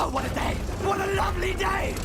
Oh, what a day! What a lovely day!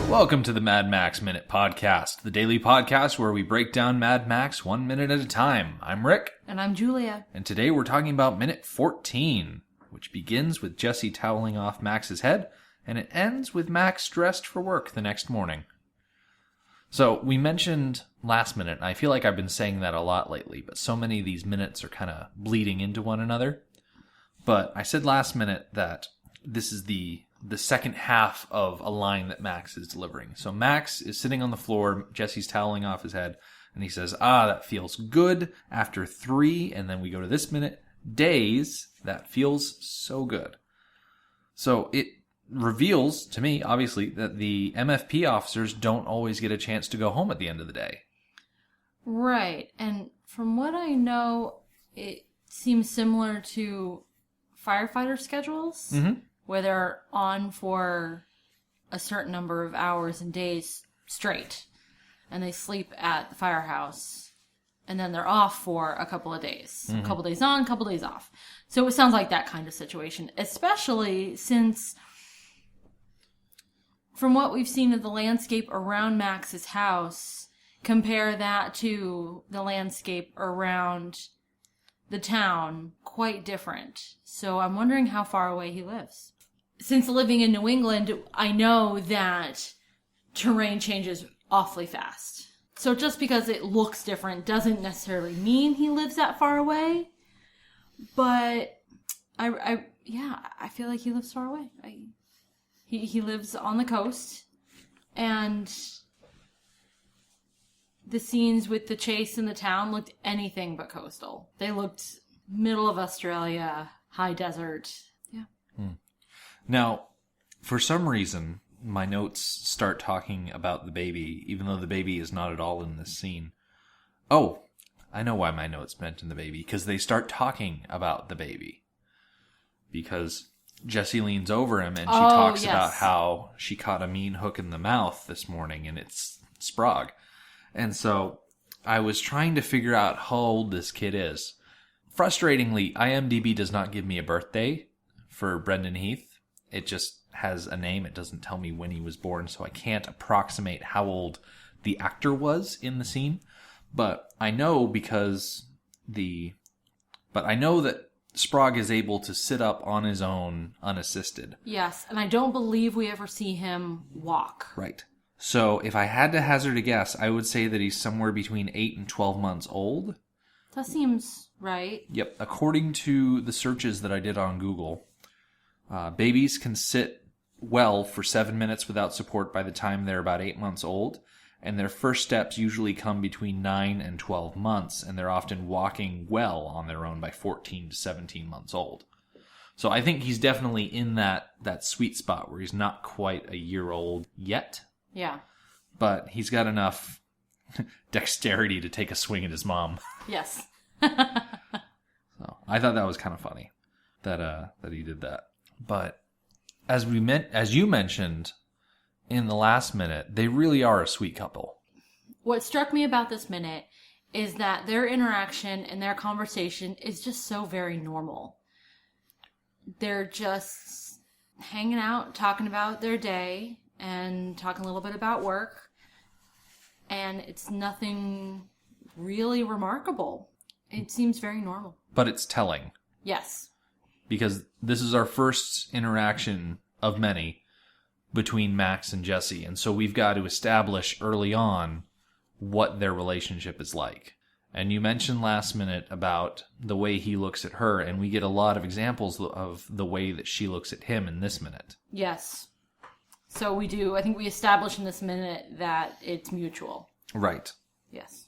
Welcome to the Mad Max Minute Podcast, the daily podcast where we break down Mad Max 1 minute at a time. I'm Rick. And I'm Julia. And today we're talking about minute 14, which begins with Jesse toweling off Max's head, and it ends with Max dressed for work the next morning. So we mentioned last minute, and I feel like I've been saying that a lot lately, but so many of these minutes are kind of bleeding into one another. But I said last minute that this is the second half of a line that Max is delivering. So Max is sitting on the floor, Jesse's toweling off his head, and he says, that feels good after 3, and then we go to this minute, days, that feels so good. So it reveals to me, obviously, that the MFP officers don't always get a chance to go home at the end of the day. Right, and from what I know, it seems similar to firefighter schedules. Mm-hmm. Where they're on for a certain number of hours and days straight. And they sleep at the firehouse. And then they're off for a couple of days. Mm-hmm. A couple days on, a couple days off. So it sounds like that kind of situation. Especially since, from what we've seen of the landscape around Max's house, compare that to the landscape around the town, quite different. So I'm wondering how far away he lives. Since living in New England, I know that terrain changes awfully fast. So just because it looks different doesn't necessarily mean he lives that far away. But I feel like he lives far away. He lives on the coast, and the scenes with the chase in the town looked anything but coastal. They looked middle of Australia, high desert. Yeah. Now, for some reason, my notes start talking about the baby, even though the baby is not at all in this scene. Oh, I know why my notes mention the baby, because they start talking about the baby. Because Jessie leans over him and she talks about how she caught a mean hook in the mouth this morning, and it's Sprague. And so I was trying to figure out how old this kid is. Frustratingly, IMDb does not give me a birthday for Brendan Heath. It just has a name. It doesn't tell me when he was born, so I can't approximate how old the actor was in the scene. But I know that Sprague is able to sit up on his own unassisted. Yes, and I don't believe we ever see him walk. Right. So if I had to hazard a guess, I would say that he's somewhere between 8 and 12 months old. That seems right. Yep. According to the searches that I did on Google, babies can sit well for 7 minutes without support by the time they're about 8 months old, and their first steps usually come between 9 and 12 months, and they're often walking well on their own by 14 to 17 months old. So I think he's definitely in that sweet spot where he's not quite a year old yet. Yeah. But he's got enough dexterity to take a swing at his mom. Yes. So I thought that was kind of funny that he did that. But as you mentioned in the last minute, they really are a sweet couple. What struck me about this minute is that their interaction and their conversation is just so very normal. They're just hanging out, talking about their day, and talking a little bit about work. And it's nothing really remarkable. It seems very normal. But it's telling. Yes. Because this is our first interaction of many between Max and Jesse. And so we've got to establish early on what their relationship is like. And you mentioned last minute about the way he looks at her, and we get a lot of examples of the way that she looks at him in this minute. Yes. So we do, I think we establish in this minute that it's mutual. Right. Yes.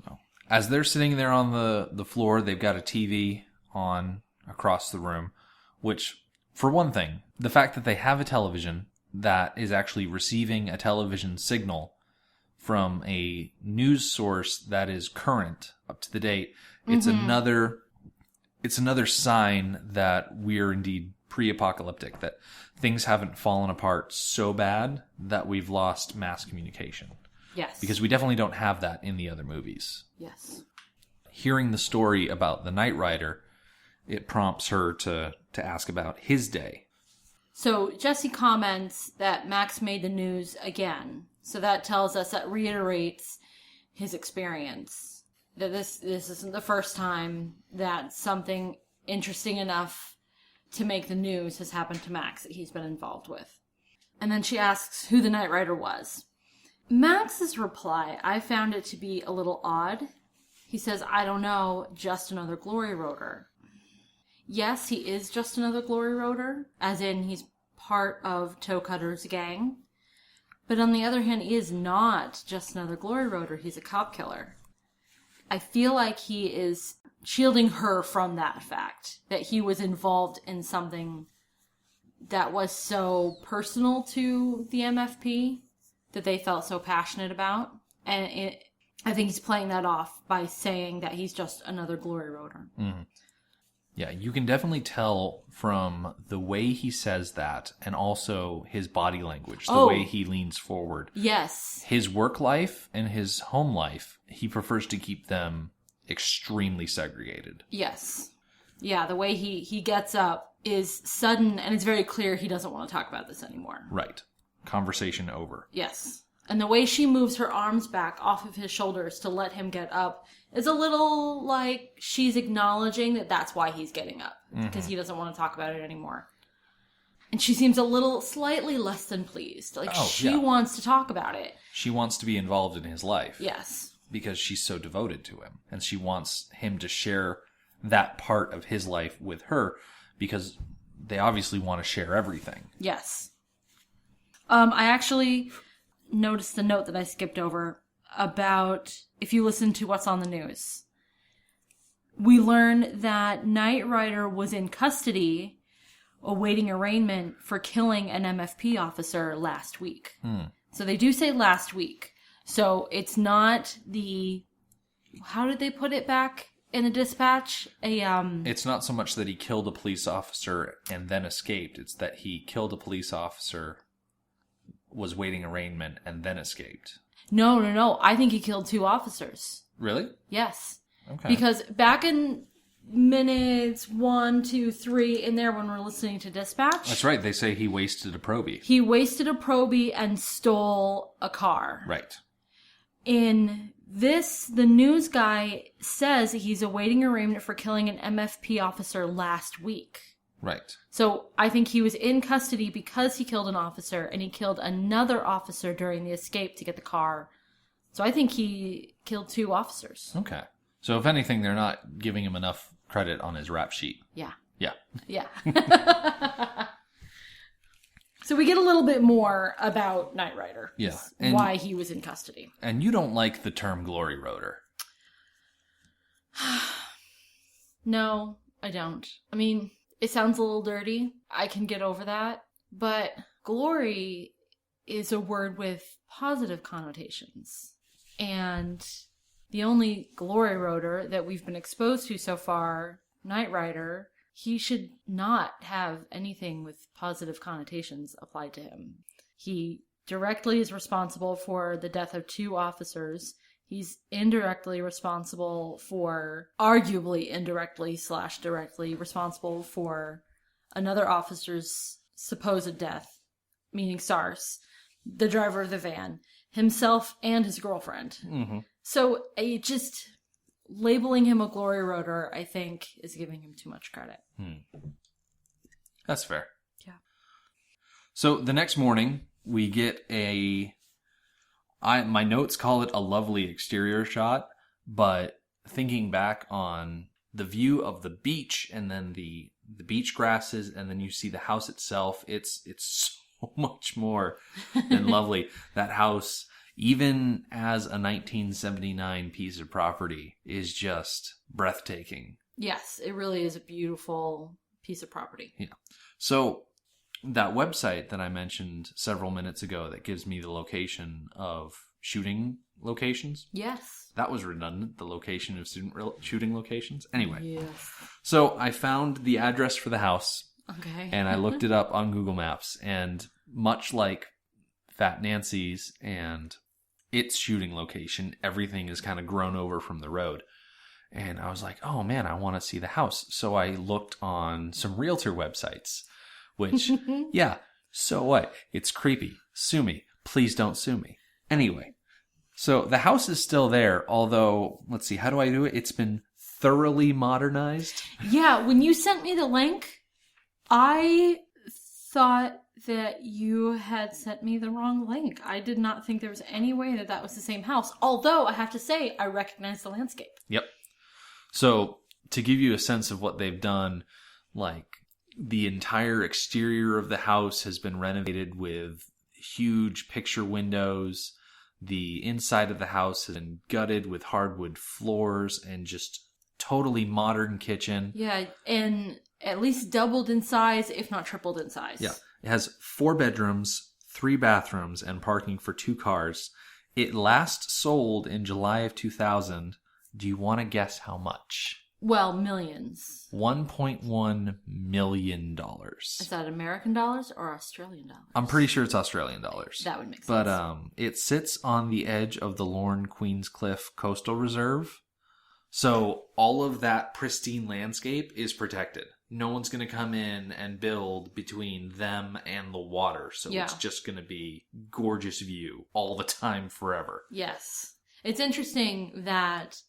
So, as they're sitting there on the floor, they've got a TV on across the room, which, for one thing, the fact that they have a television that is actually receiving a television signal from a news source that is current, up to the date, It's another sign that we're indeed pre-apocalyptic, that things haven't fallen apart so bad that we've lost mass communication. Yes. Because we definitely don't have that in the other movies. Yes. Hearing the story about the Knight Rider, it prompts her to ask about his day. So Jesse comments that Max made the news again. So that tells us, that reiterates his experience. That this isn't the first time that something interesting enough to make the news has happened to Max that he's been involved with. And then she asks who the Knight Rider was. Max's reply, I found it to be a little odd. He says, I don't know, just another glory roader. Yes, he is just another glory roader, as in he's part of Toe Cutter's gang. But on the other hand, he is not just another glory roader, he's a cop killer. I feel like he is shielding her from that fact, that he was involved in something that was so personal to the MFP, that they felt so passionate about. And I think he's playing that off by saying that he's just another glory roader. Mm. Yeah, you can definitely tell from the way he says that, and also his body language, the way he leans forward. Yes. His work life and his home life, he prefers to keep them extremely segregated. Yes. Yeah, the way he gets up is sudden, and it's very clear he doesn't want to talk about this anymore. Right. Conversation over. Yes. And the way she moves her arms back off of his shoulders to let him get up is a little like she's acknowledging that that's why he's getting up. Because he doesn't want to talk about it anymore. And she seems a little, slightly less than pleased. Like, she wants to talk about it. She wants to be involved in his life. Yes. Because she's so devoted to him. And she wants him to share that part of his life with her, because they obviously want to share everything. Yes. I actually noticed the note that I skipped over about, if you listen to what's on the news, we learn that Knight Rider was in custody awaiting arraignment for killing an MFP officer last week. So they do say last week. So it's not the, how did they put it back in the dispatch? It's not so much that he killed a police officer and then escaped. It's that he killed a police officer, was waiting arraignment, and then escaped. No. I think he killed 2 officers. Really? Yes. Okay. Because back in minutes 1, 2, 3 in there when we're listening to dispatch. That's right. They say he wasted a probie. He wasted a probie and stole a car. Right. In this, the news guy says he's awaiting arraignment for killing an MFP officer last week. Right. So I think he was in custody because he killed an officer, and he killed another officer during the escape to get the car. So I think he killed 2 officers. Okay. So if anything, they're not giving him enough credit on his rap sheet. Yeah. Yeah. Yeah. So we get a little bit more about Knight Rider. Yeah. And why he was in custody. And you don't like the term glory roader. No, I don't. I mean, it sounds a little dirty. I can get over that. But glory is a word with positive connotations. And the only glory roader that we've been exposed to so far, Knight Rider, he should not have anything with positive connotations applied to him. He directly is responsible for the death of 2 officers. He's indirectly responsible for, arguably indirectly / directly responsible for another officer's supposed death, meaning Sars, the driver of the van, himself and his girlfriend. Mm-hmm. So just labeling him a glory roader, I think, is giving him too much credit. That's fair. Yeah. So the next morning, we get my notes call it a lovely exterior shot, but thinking back on the view of the beach and then the beach grasses, and then you see the house itself, it's so much more than lovely. That house, even as a 1979 piece of property, is just breathtaking. Yes, it really is a beautiful piece of property. Yeah. So that website that I mentioned several minutes ago that gives me the location of shooting locations. Yes. That was redundant, the location of student shooting locations. Anyway, Yes. so I found the address for the house, Okay. and I looked it up on Google Maps, and much like Fat Nancy's and its shooting location, everything is kind of grown over from the road. And I was like, oh man, I want to see the house. So I looked on some realtor websites, which, yeah, so what? It's creepy. Sue me. Please don't sue me. Anyway, so the house is still there, although, let's see, how do I do it? It's been thoroughly modernized. Yeah, when you sent me the link, I thought that you had sent me the wrong link. I did not think there was any way that that was the same house. Although, I have to say, I recognize the landscape. Yep. So, to give you a sense of what they've done, like, the entire exterior of the house has been renovated with huge picture windows. The inside of the house has been gutted with hardwood floors and just totally modern kitchen. Yeah, and at least doubled in size, if not tripled in size. Yeah. It has 4 bedrooms, 3 bathrooms, and parking for 2 cars. It last sold in July of 2000. Do you want to guess how much? Well, millions. $1.1 million. Is that American dollars or Australian dollars? I'm pretty sure it's Australian dollars. That would make sense. But it sits on the edge of the Lorne Queenscliff Coastal Reserve. So all of that pristine landscape is protected. No one's going to come in and build between them and the water. So it's just going to be gorgeous view all the time forever. Yes. It's interesting that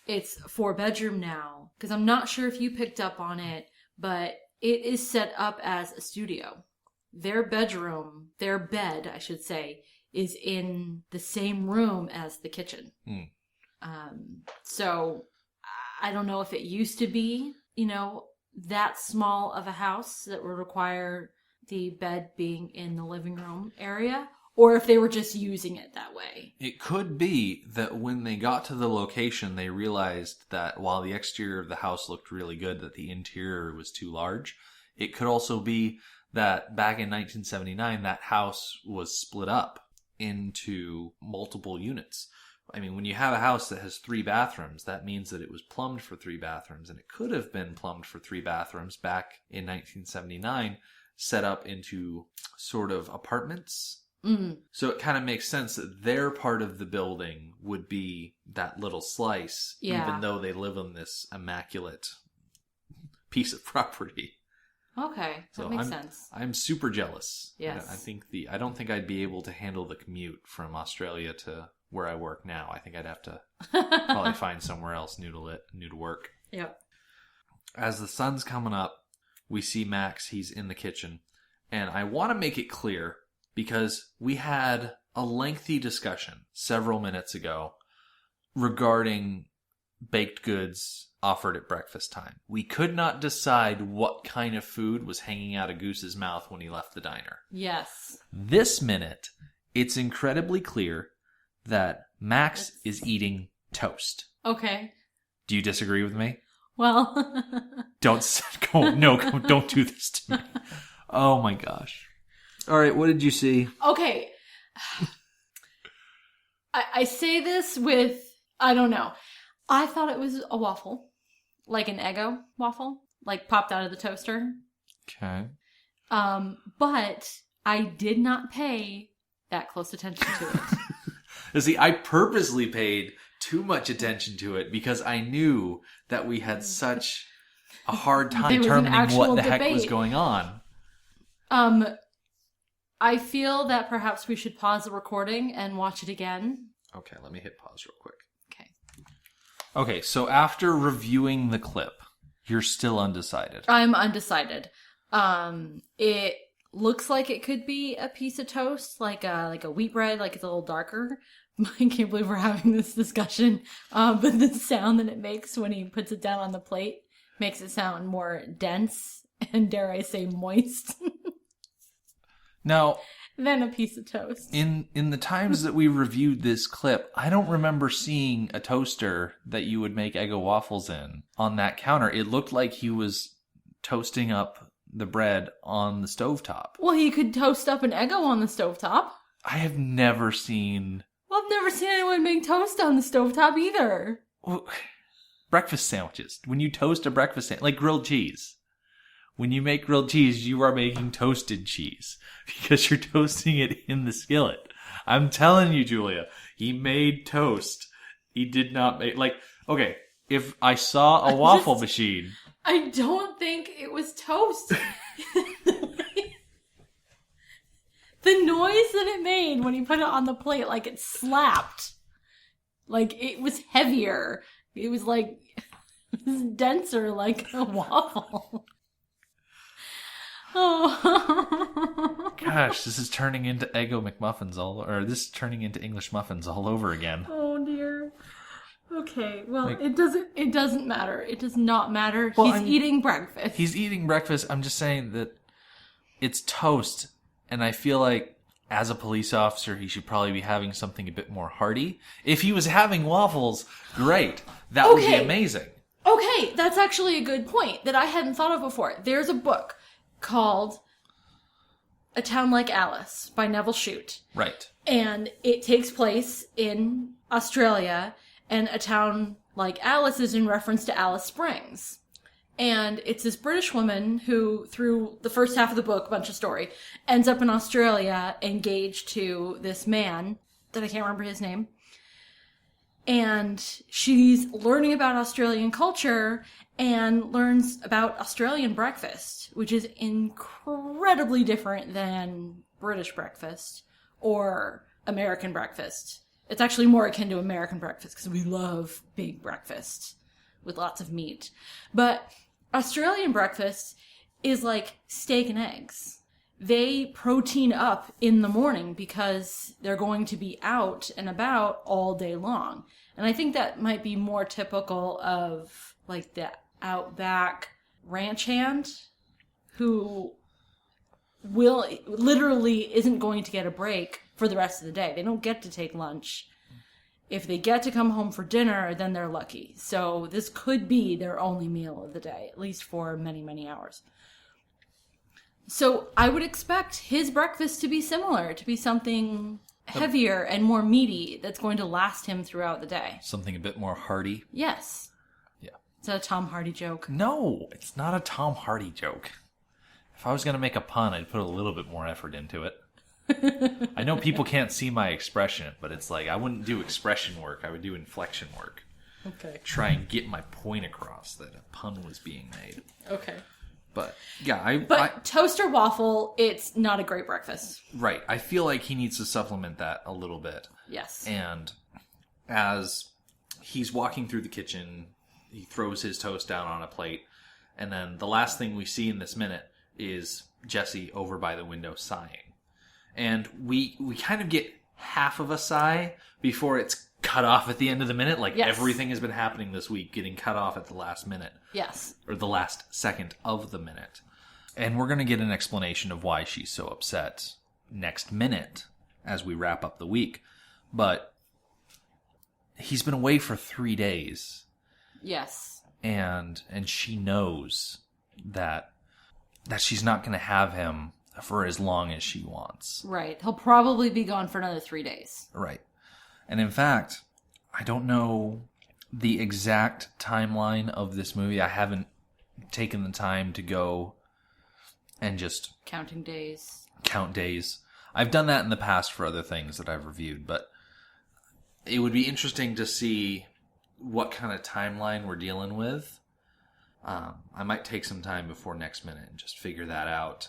it's 4-bedroom now, because I'm not sure if you picked up on it, but it is set up as a studio. Their bedroom, their bed, I should say, is in the same room as the kitchen. So I don't know if it used to be, that small of a house that would require the bed being in the living room area, or if they were just using it that way. It could be that when they got to the location, they realized that while the exterior of the house looked really good, that the interior was too large. It could also be that back in 1979, that house was split up into multiple units. I mean, when you have a house that has 3 bathrooms, that means that it was plumbed for 3 bathrooms, and it could have been plumbed for 3 bathrooms back in 1979, set up into sort of apartments. So it kind of makes sense that their part of the building would be that little slice, even though they live on this immaculate piece of property. Okay, that makes sense. I'm super jealous. Yes. I don't think I'd be able to handle the commute from Australia to where I work now. I think I'd have to probably find somewhere else new to work. Yep. As the sun's coming up, we see Max. He's in the kitchen. And I want to make it clear, because we had a lengthy discussion several minutes ago regarding baked goods offered at breakfast time. We could not decide what kind of food was hanging out of Goose's mouth when he left the diner. Yes. This minute, it's incredibly clear that Max is eating toast. Okay. Do you disagree with me? Well. Don't do this to me. Oh my gosh. All right, what did you see? Okay. I say this with, I don't know. I thought it was a waffle. Like an Eggo waffle. Like popped out of the toaster. Okay. But I did not pay that close attention to it. See, I purposely paid too much attention to it because I knew that we had such a hard time determining what the heck was going on. I feel that perhaps we should pause the recording and watch it again. Okay, let me hit pause real quick. Okay. Okay, so after reviewing the clip, you're still undecided. I'm undecided. It looks like it could be a piece of toast, like a wheat bread, like it's a little darker. I can't believe we're having this discussion. But the sound that it makes when he puts it down on the plate makes it sound more dense and, dare I say, moist. Now, than a piece of toast. In the times that we reviewed this clip, I don't remember seeing a toaster that you would make Eggo waffles in on that counter. It looked like he was toasting up the bread on the stovetop. Well, he could toast up an Eggo on the stovetop. I have never seen... Well, I've never seen anyone make toast on the stovetop either. Well, breakfast sandwiches. When you toast a breakfast sandwich, like grilled cheese. When you make grilled cheese, you are making toasted cheese because you're toasting it in the skillet. I'm telling you, Julia, he made toast. He did not make, like, okay, if I saw a waffle machine. I don't think it was toast. The noise that it made when he put it on the plate, like it slapped. Like it was heavier. It was like, it was denser like a waffle. Oh. Gosh, this is turning into Eggo McMuffins this is turning into English muffins all over again. Oh dear. Okay, well, it doesn't matter. It does not matter. Well, he's eating breakfast. He's eating breakfast. I'm just saying that it's toast, and I feel like as a police officer, he should probably be having something a bit more hearty. If he was having waffles, great. That would be amazing. Okay, that's actually a good point that I hadn't thought of before. There's a book called A Town Like Alice by Neville Shute. Right. And it takes place in Australia, and A Town Like Alice is in reference to Alice Springs. And it's this British woman who, through the first half of the book, bunch of story, ends up in Australia engaged to this man that I can't remember his name. And she's learning about Australian culture and learns about Australian breakfast, which is incredibly different than British breakfast or American breakfast. It's actually more akin to American breakfast because we love big breakfast with lots of meat. But Australian breakfast is like steak and eggs. They protein up in the morning because they're going to be out and about all day long. And I think that might be more typical of like the outback ranch hand who literally isn't going to get a break for the rest of the day. They don't get to take lunch. If they get to come home for dinner, then they're lucky. So this could be their only meal of the day, at least for many, many hours. So I would expect his breakfast to be similar, to be something heavier and more meaty that's going to last him throughout the day. Something a bit more hearty. Yes. Yeah. Is that a Tom Hardy joke? No, it's not a Tom Hardy joke. If I was going to make a pun, I'd put a little bit more effort into it. I know people can't see my expression, but it's like I wouldn't do expression work. I would do inflection work. Okay. Try and get my point across that a pun was being made. Okay. But, yeah, But toast or waffle, it's not a great breakfast. Right. I feel like he needs to supplement that a little bit. Yes. And as he's walking through the kitchen, he throws his toast down on a plate. And then the last thing we see in this minute is Jesse over by the window sighing. And we kind of get half of a sigh before it's cut off at the end of the minute. Like everything has been happening this week, getting cut off at the last minute. Yes. Or the last second of the minute. And we're going to get an explanation of why she's so upset next minute as we wrap up the week. But he's been away for 3 days. Yes. And she knows that she's not going to have him for as long as she wants. Right. He'll probably be gone for another 3 days. Right. And in fact, I don't know the exact timeline of this movie. I haven't taken the time to go and just count days. I've done that in the past for other things that I've reviewed, but it would be interesting to see what kind of timeline we're dealing with. I might take some time before next minute and just figure that out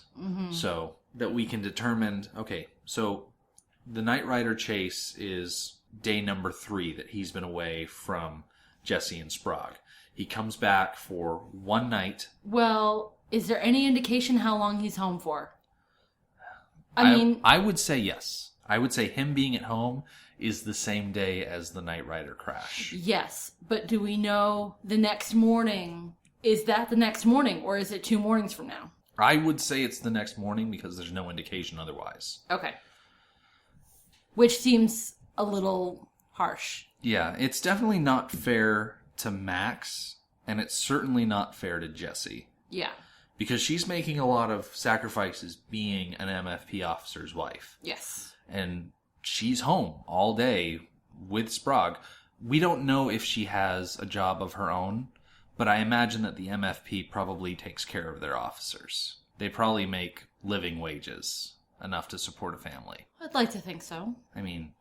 so that we can determine, okay, so the Knight Rider chase is day number 3 that he's been away from Jesse and Sprague. He comes back for one night. Well, is there any indication how long he's home for? I would say yes. I would say him being at home is the same day as the Knight Rider crash. Yes, but do we know the next morning? Is that the next morning, or is it 2 mornings from now? I would say it's the next morning because there's no indication otherwise. Okay. Which seems a little harsh. Yeah, it's definitely not fair to Max, and it's certainly not fair to Jesse. Yeah. Because she's making a lot of sacrifices being an MFP officer's wife. Yes. And she's home all day with Sprague. We don't know if she has a job of her own, but I imagine that the MFP probably takes care of their officers. They probably make living wages, enough to support a family. I'd like to think so. I mean,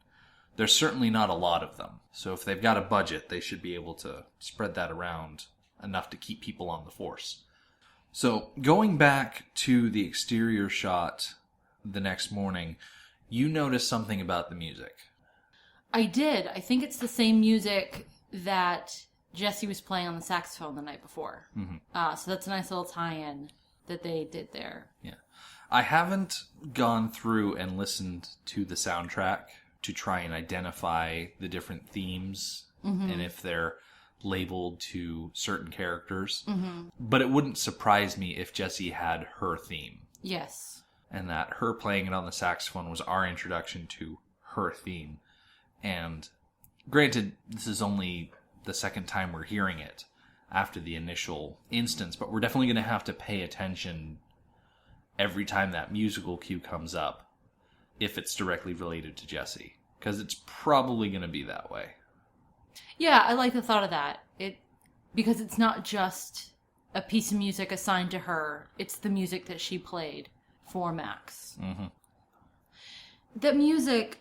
there's certainly not a lot of them. So if they've got a budget, they should be able to spread that around enough to keep people on the force. So going back to the exterior shot the next morning, you noticed something about the music. I did. I think it's the same music that Jesse was playing on the saxophone the night before. Mm-hmm. So that's a nice little tie-in that they did there. Yeah. I haven't gone through and listened to the soundtrack to try and identify the different themes and if they're labeled to certain characters. Mm-hmm. But it wouldn't surprise me if Jessie had her theme. Yes. And that her playing it on the saxophone was our introduction to her theme. And granted, this is only the second time we're hearing it after the initial instance, but we're definitely going to have to pay attention every time that musical cue comes up if it's directly related to Jessie, because it's probably going to be that way. Yeah, I like the thought of that. Because it's not just a piece of music assigned to her, it's the music that she played for Max. Mm-hmm. The music,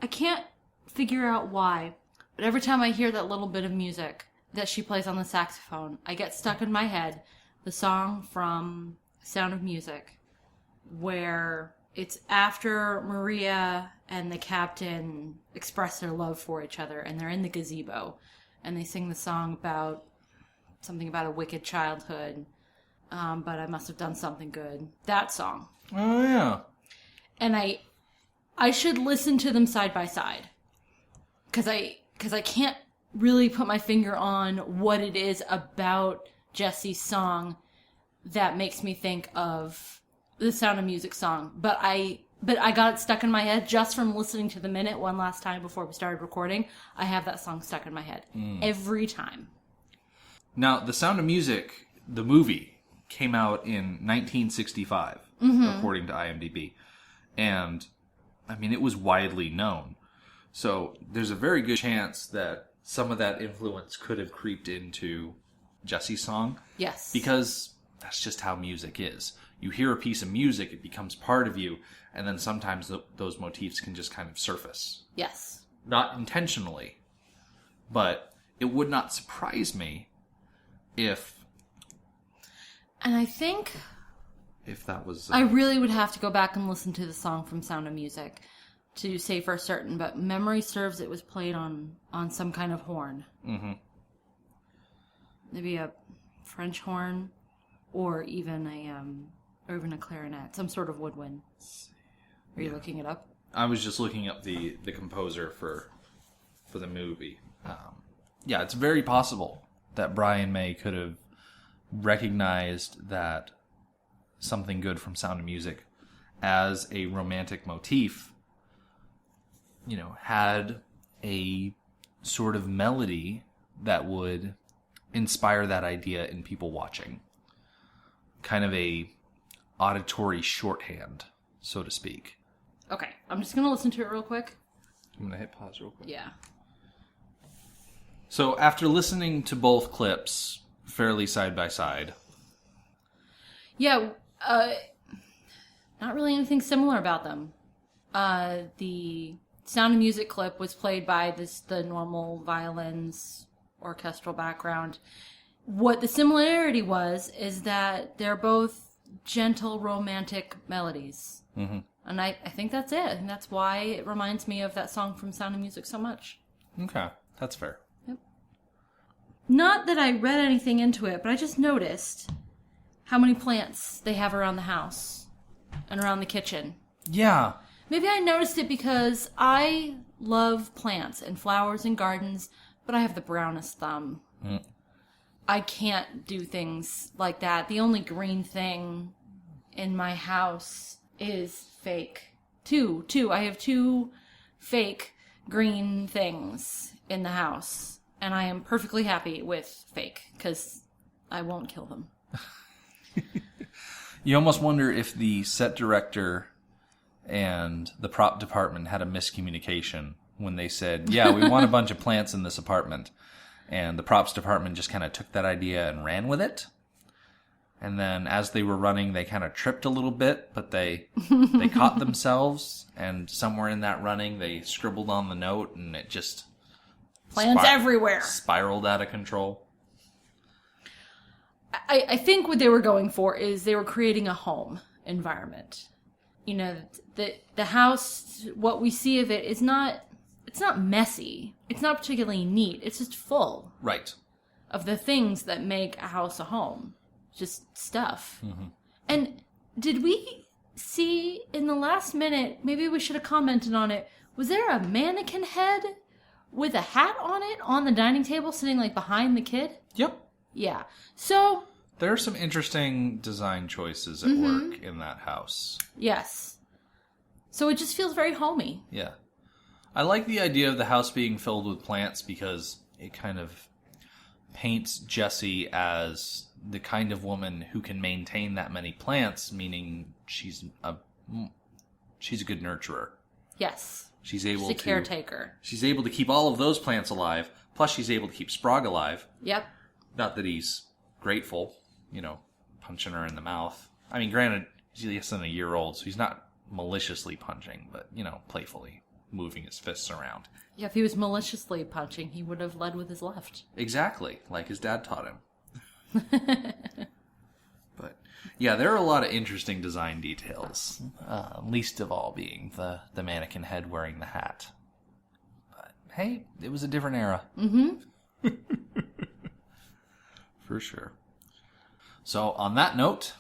I can't figure out why, but every time I hear that little bit of music that she plays on the saxophone, I get stuck in my head the song from Sound of Music, where it's after Maria and the captain express their love for each other, and they're in the gazebo, and they sing the song about something about a wicked childhood, but I must have done something good. That song. Oh, yeah. And I should listen to them side by side, because I can't really put my finger on what it is about Jessie's song that makes me think of the Sound of Music song. But I got it stuck in my head just from listening to the minute one last time before we started recording. I have that song stuck in my head every time. Now, The Sound of Music, the movie, came out in 1965, according to IMDb. And, I mean, it was widely known. So there's a very good chance that some of that influence could have creeped into Jessie's song. Yes. Because that's just how music is. You hear a piece of music, it becomes part of you, and then sometimes those motifs can just kind of surface. Yes. Not intentionally, but it would not surprise me if... And I think... If that was... I really would have to go back and listen to the song from Sound of Music to say for certain, but memory serves it was played on some kind of horn. Mm-hmm. Maybe a French horn, or even a clarinet, some sort of woodwind. Are you looking it up? I was just looking up the composer for the movie. Yeah, it's very possible that Brian May could have recognized that Something Good from Sound of Music as a romantic motif, you know, had a sort of melody that would inspire that idea in people watching. Kind of a auditory shorthand, so to speak. Okay, I'm just going to listen to it real quick. I'm going to hit pause real quick. Yeah. So after listening to both clips fairly side by side... Yeah, not really anything similar about them. The Sound of Music clip was played by the normal violins, orchestral background. What the similarity is that they're both gentle, romantic melodies. Mm-hmm. And I think that's it. And that's why it reminds me of that song from Sound of Music so much. Okay, that's fair. Yep. Not that I read anything into it, but I just noticed how many plants they have around the house and around the kitchen. Yeah. Maybe I noticed it because I love plants and flowers and gardens, but I have the brownest thumb. Mm. I can't do things like that. The only green thing in my house is fake. Two. I have 2 fake green things in the house. And I am perfectly happy with fake, because I won't kill them. You almost wonder if the set director and the prop department had a miscommunication when they said, yeah, we want a bunch of plants in this apartment. And the props department just kind of took that idea and ran with it. And then as they were running, they kind of tripped a little bit, but they caught themselves. And somewhere in that running, they scribbled on the note, and it just... Plants everywhere. Spiraled out of control. I think what they were going for is they were creating a home environment. You know, the house, what we see of it is not... It's not messy. It's not particularly neat. It's just full. Right. Of the things that make a house a home. Just stuff. Mm-hmm. And did we see in the last minute, maybe we should have commented on it, was there a mannequin head with a hat on it on the dining table sitting like behind the kid? Yep. Yeah. So... There are some interesting design choices at work in that house. Yes. So it just feels very homey. Yeah. I like the idea of the house being filled with plants because it kind of paints Jessie as the kind of woman who can maintain that many plants, meaning she's a good nurturer. Yes. She's a caretaker. She's able to keep all of those plants alive, plus she's able to keep Sprague alive. Yep. Not that he's grateful, punching her in the mouth. I mean, granted, he's less than a year old, so he's not maliciously punching, but, playfully moving his fists around. Yeah, if he was maliciously punching, he would have led with his left. Exactly, like his dad taught him. But, yeah, there are a lot of interesting design details. Least of all being the mannequin head wearing the hat. But, hey, it was a different era. Mm-hmm. For sure. So, on that note...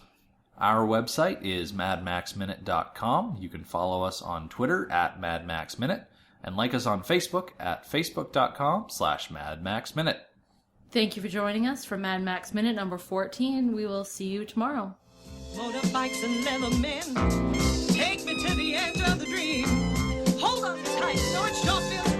Our website is madmaxminute.com. You can follow us on Twitter at madmaxminute and like us on Facebook at facebook.com/madmaxminute. Thank you for joining us for Mad Max Minute number 14. We will see you tomorrow. Motorbikes and leather men, take me to the edge of the dream. Hold on tight, so it sure feels